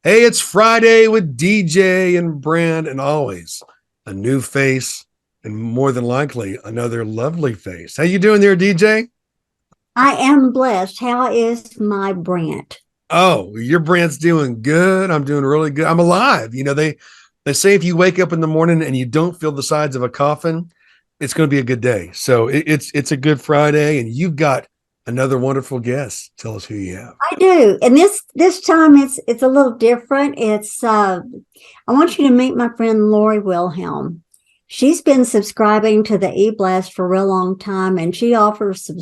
Hey, it's Friday with DJ and Brant, and always a new face, and more than likely another lovely face. How you doing there, DJ? I am blessed. How is my Brant? Oh, your Brant's doing good. I'm doing really good. I'm alive. They say if you wake up in the morning and you don't feel the sides of a coffin, it's going to be a good day. So it's a good Friday, and you've got another wonderful guest. Tell us who you have. I do. And this time it's a little different. It's I want you to meet my friend Lori Wilhelm. She's been subscribing to the e-blast for a real long time, and she offers some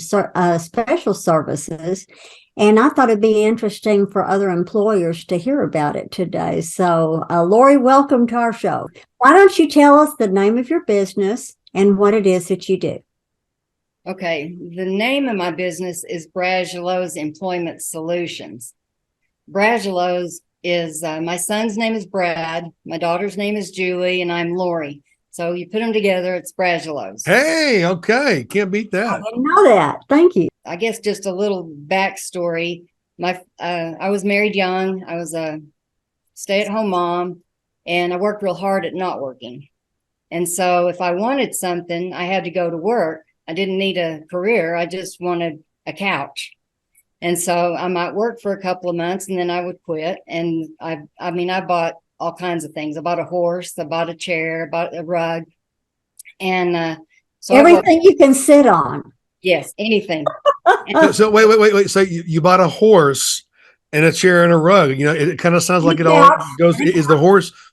special services. And I thought it'd be interesting for other employers to hear about it today. So, Lori, welcome to our show. Why don't you tell us the name of your business and what it is that you do? Okay, the name of my business is Bragelo's Employment Solutions. Bragelo's is my son's name is Brad, my daughter's name is Julie, and I'm Lori. So you put them together, it's Bragelo's. Hey, okay, can't beat I that. didn't know that. Thank you. I guess just a little backstory. I was married young. I was a stay-at-home mom, and I worked real hard at not working. And so if I wanted something, I had to go to work. I didn't need a career. I just wanted a couch. And so I might work for a couple of months and then I would quit. And I bought all kinds of things. I bought a horse, I bought a chair, I bought a rug. And so Everything you can sit on. yes, anything. So wait. So you bought a horse and a chair and a rug. It kind of sounds like it all Couch. goes.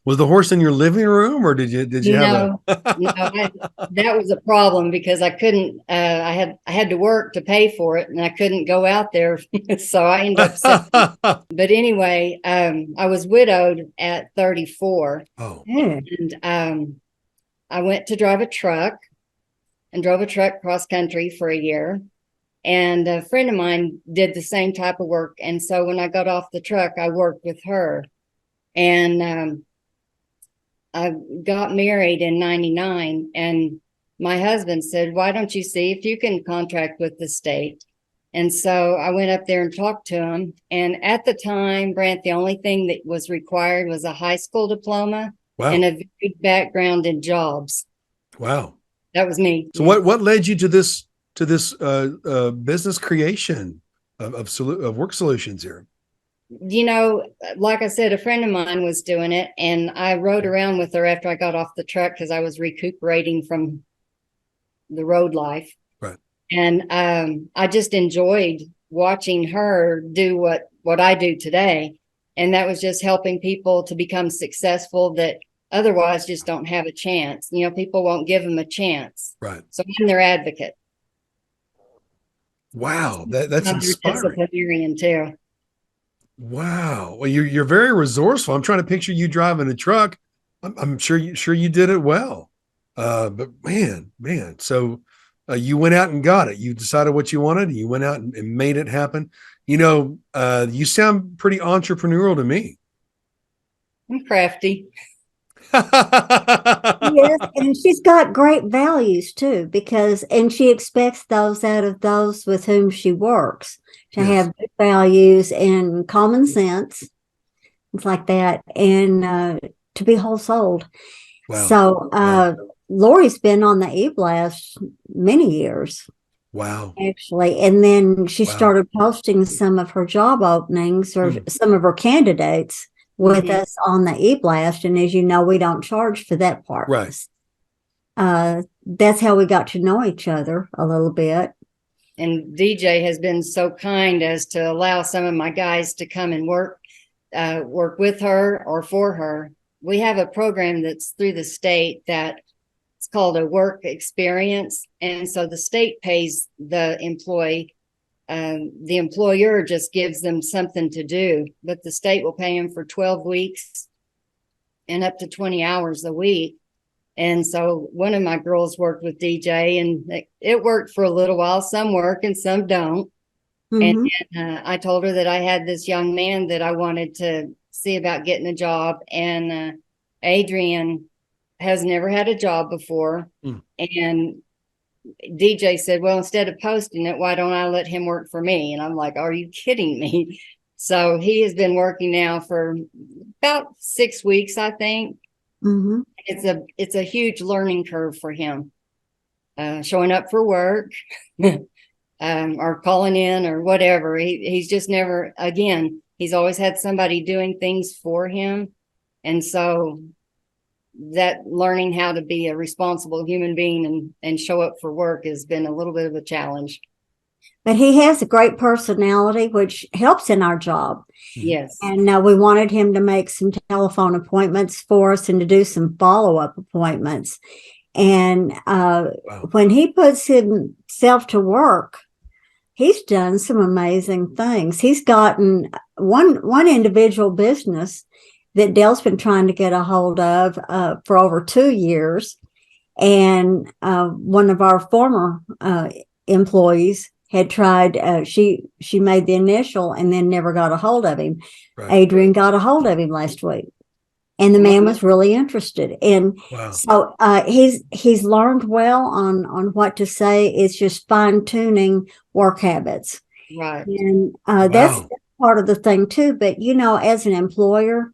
Was the horse in your living room, or did you have No, that was a problem because I couldn't. I had to work to pay for it, and I couldn't go out there, so I ended up. But anyway, I was widowed at 34, Oh, and I went to drive a truck, and drove a truck cross country for a year. And a friend of mine did the same type of work, and so when I got off the truck, I worked with her, and I got married in 99, and my husband said, why don't you see if you can contract with the state? And so I went up there and talked to him. And at the time, Brant, the only thing that was required was a high school diploma and wow, a varied background in jobs. wow. That was me. So what led you to this business creation of work solutions here? Like I said, a friend of mine was doing it, and I rode around with her after I got off the truck because I was recuperating from the road life. Right. And I just enjoyed watching her do what I do today. And that was just helping people to become successful that otherwise just don't have a chance. People won't give them a chance. Right. So I'm their advocate. Wow, that's I'm their inspiring. disciplinarian too. Wow. Well, you're very resourceful. I'm trying to picture you driving a truck. I'm sure you did it well. But man. So you went out and got it. You decided what you wanted. And you went out and made it happen. You sound pretty entrepreneurial to me. I'm crafty. Yes, and she's got great values too, and she expects those out of those with whom she works to Yes. have good values and common sense, things like that, and to be whole souled. Wow. So, Wow. Lori's been on the e-blast many years, Wow. actually, and then she Wow. started posting some of her job openings or some of her candidates with us on the e-blast. And as you know, we don't charge for that part. Right. That's how we got to know each other a little bit. And DJ has been so kind as to allow some of my guys to come and work with her or for her. We have a program that's through the state that it's called a work experience. And so the state pays the employee. The employer just gives them something to do, but the state will pay them for 12 weeks and up to 20 hours a week. And so one of my girls worked with DJ, and it worked for a little while. Some work and some don't. Mm-hmm. And I told her that I had this young man that I wanted to see about getting a job. And Adrian has never had a job before. And DJ said, well, instead of posting it, why don't I let him work for me? And I'm like, are you kidding me? So he has been working now for about 6 weeks, I think. Mm-hmm. It's a huge learning curve for him. Showing up for work, or calling in or whatever. He's just never, again, he's always had somebody doing things for him. And so that learning how to be a responsible human being and show up for work has been a little bit of a challenge. But he has a great personality, which helps in our job. Yes. And we wanted him to make some telephone appointments for us and to do some follow-up appointments. And when he puts himself to work, he's done some amazing things. He's gotten one individual business that Dale's been trying to get a hold of for over 2 years. And one of our former employees had tried, she made the initial and then never got a hold of him. Right. Adrian got a hold of him last week. And the man was really interested. And so he's learned well on what to say. It's just fine tuning work habits. Right. And that's part of the thing too. But, as an employer,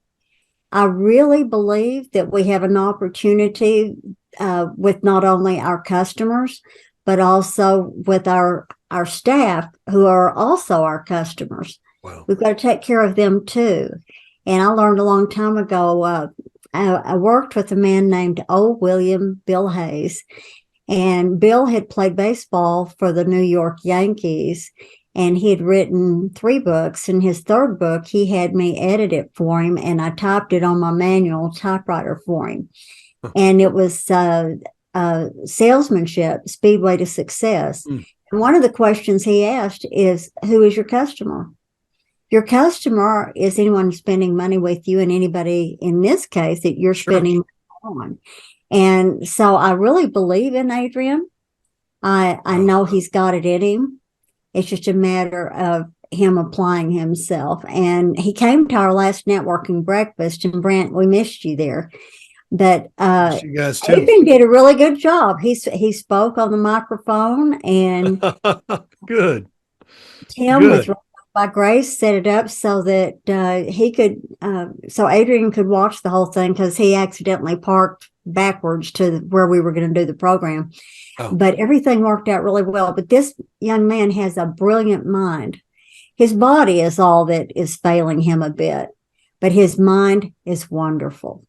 I really believe that we have an opportunity with not only our customers, but also with our staff who are also our customers. Wow. We've got to take care of them too. And I learned a long time ago, I worked with a man named old William Bill Hayes, and Bill had played baseball for the New York Yankees, and he had written 3 books. In his 3rd book, he had me edit it for him, and I typed it on my manual typewriter for him. And it was salesmanship, speedway to success. And one of the questions he asked is, who is your customer? Your customer is anyone spending money with you, and anybody in this case that you're spending money on. And so I really believe in Adrian. I know he's got it in him. It's just a matter of him applying himself. And he came to our last networking breakfast, and Brant, we missed you there. But you guys too. Adrian did a really good job. He spoke on the microphone, and good. Tim was by Grace set it up so that he could, so Adrian could watch the whole thing, because he accidentally parked backwards to where we were going to do the program. But everything worked out really well. But this young man has a brilliant mind. His body is all that is failing him a bit, but his mind is wonderful.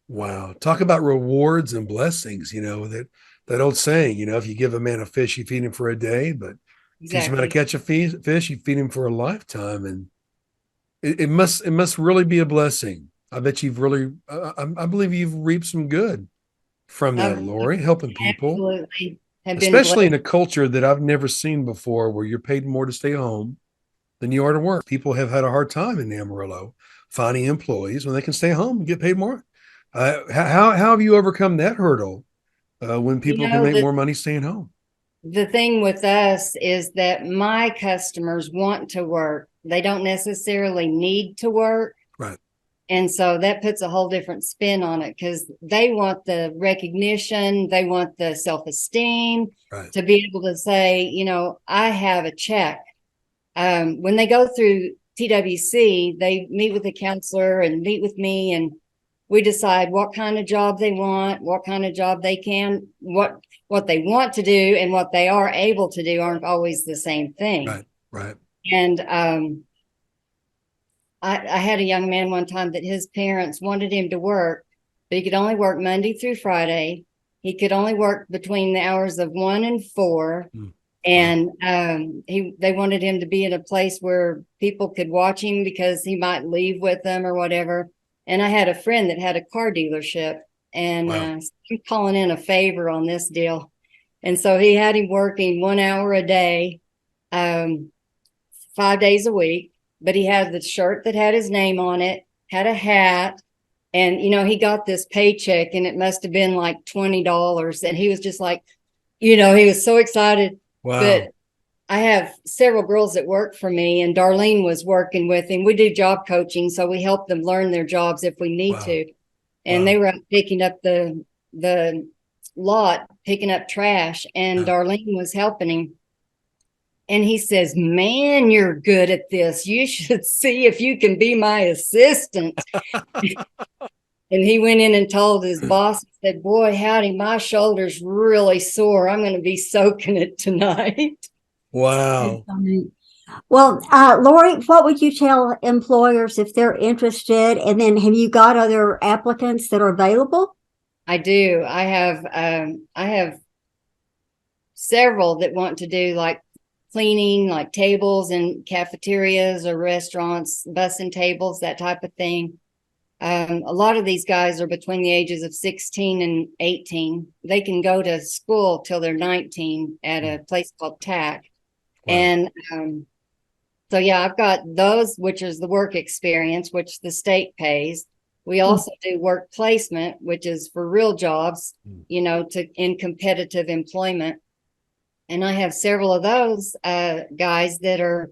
Wow. Talk about rewards and blessings, that old saying, if you give a man a fish, you feed him for a day, but teach him how to catch a fish, you feed him for a lifetime. And it must really be a blessing. I bet you've really, I believe you've reaped some good from that, Lori, helping people. Absolutely. Especially in a culture that I've never seen before, where you're paid more to stay home than you are to work. People have had a hard time in Amarillo finding employees when they can stay home and get paid more. How have you overcome that hurdle when people can make more money staying home? The thing with us is that my customers want to work. They don't necessarily need to work. Right. And so that puts a whole different spin on it, because they want the recognition. They want the self-esteem to be able to say, I have a check. When they go through TWC, they meet with a counselor and meet with me, and we decide what kind of job they want, what kind of job they can, what they want to do, and what they are able to do aren't always the same thing. Right. And I had a young man one time that his parents wanted him to work, but he could only work Monday through Friday. He could only work between the hours of 1 and 4. And they wanted him to be in a place where people could watch him, because he might leave with them or whatever. And I had a friend that had a car dealership, and I'm calling in a favor on this deal. And so he had him working 1 hour a day, 5 days a week. But he had the shirt that had his name on it, had a hat, and, he got this paycheck, and it must have been like $20. And he was just like, he was so excited. Wow. But I have several girls that work for me, and Darlene was working with him. We do job coaching, so we help them learn their jobs if we need to. And they were out picking up the lot, picking up trash, and Darlene was helping him. And he says, man, you're good at this. You should see if you can be my assistant. And he went in and told his boss, he said, boy, howdy, my shoulder's really sore. I'm going to be soaking it tonight. Wow. Well, Lori, what would you tell employers if they're interested? And then have you got other applicants that are available? I do. I have several that want to do like cleaning, like tables in cafeterias or restaurants, bussing tables, that type of thing. A lot of these guys are between the ages of 16 and 18. They can go to school till they're 19 at a place called TAC. Wow. And so, yeah, I've got those, which is the work experience, which the state pays. We also do work placement, which is for real jobs, you know, in competitive employment. And I have several of those guys that are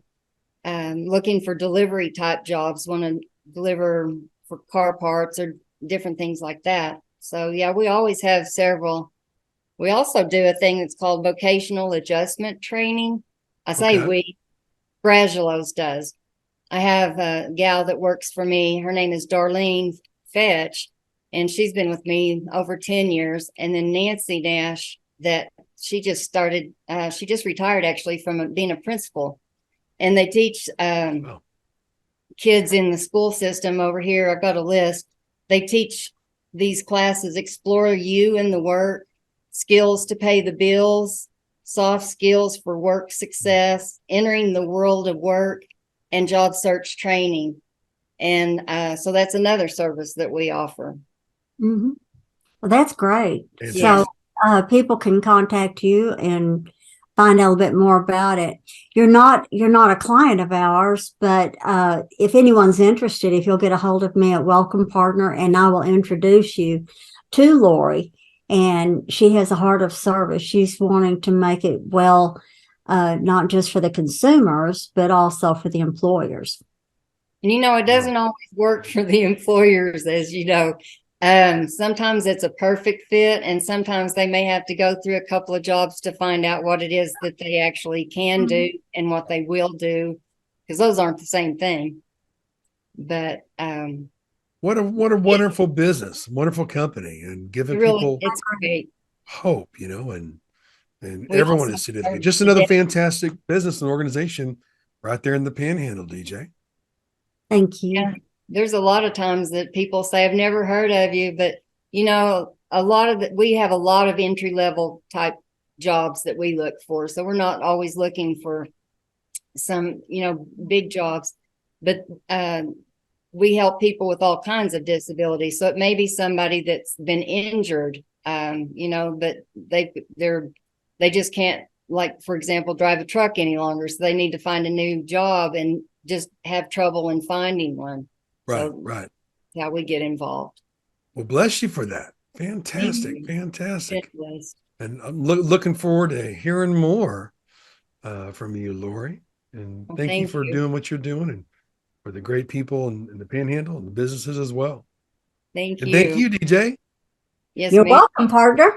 looking for delivery type jobs, want to deliver for car parts or different things like that. So, yeah, we always have several. We also do a thing that's called vocational adjustment training. I say we, Bragelos does. I have a gal that works for me. Her name is Darlene Fetch, and she's been with me over 10 years. And then Nancy Nash, that she just retired actually from being a principal. And they teach kids in the school system over here. I've got a list. They teach these classes: explore you in the work, skills to pay the bills, soft skills for work success, entering the world of work, and job search training. And so that's another service that we offer. Mm-hmm. Well, that's great. Fantastic. So people can contact you and find out a little bit more about it. You're not a client of ours, but if anyone's interested, if you'll get a hold of me at Welcome Partner, and I will introduce you to Lori. And she has a heart of service. She's wanting to make it well, not just for the consumers, but also for the employers. And, you know, it doesn't always work for the employers, as you know. Sometimes it's a perfect fit, and sometimes they may have to go through a couple of jobs to find out what it is that they actually can do and what they will do, because those aren't the same thing. But what a wonderful business, wonderful company, and giving people it's great. hope, you know, and We everyone also is significant. serve Just another today. fantastic business and organization right there in the Panhandle, DJ. Thank you. Yeah. There's a lot of times that people say, I've never heard of you, but you know, we have a lot of entry level type jobs that we look for. So we're not always looking for some, you know, big jobs, but we help people with all kinds of disabilities. So it may be somebody that's been injured, you know, but they just can't, like, for example, drive a truck any longer. So they need to find a new job and just have trouble in finding one. Right, So right. that's how we get involved. Well, bless you for that. Fantastic, fantastic. Yes. And I'm looking forward to hearing more from you, Lori. And Well, thank you thank for you. doing what you're doing, and for the great people in the Panhandle and the businesses as well. Thank And you. thank you, DJ. Yes, You're ma'am. welcome, partner.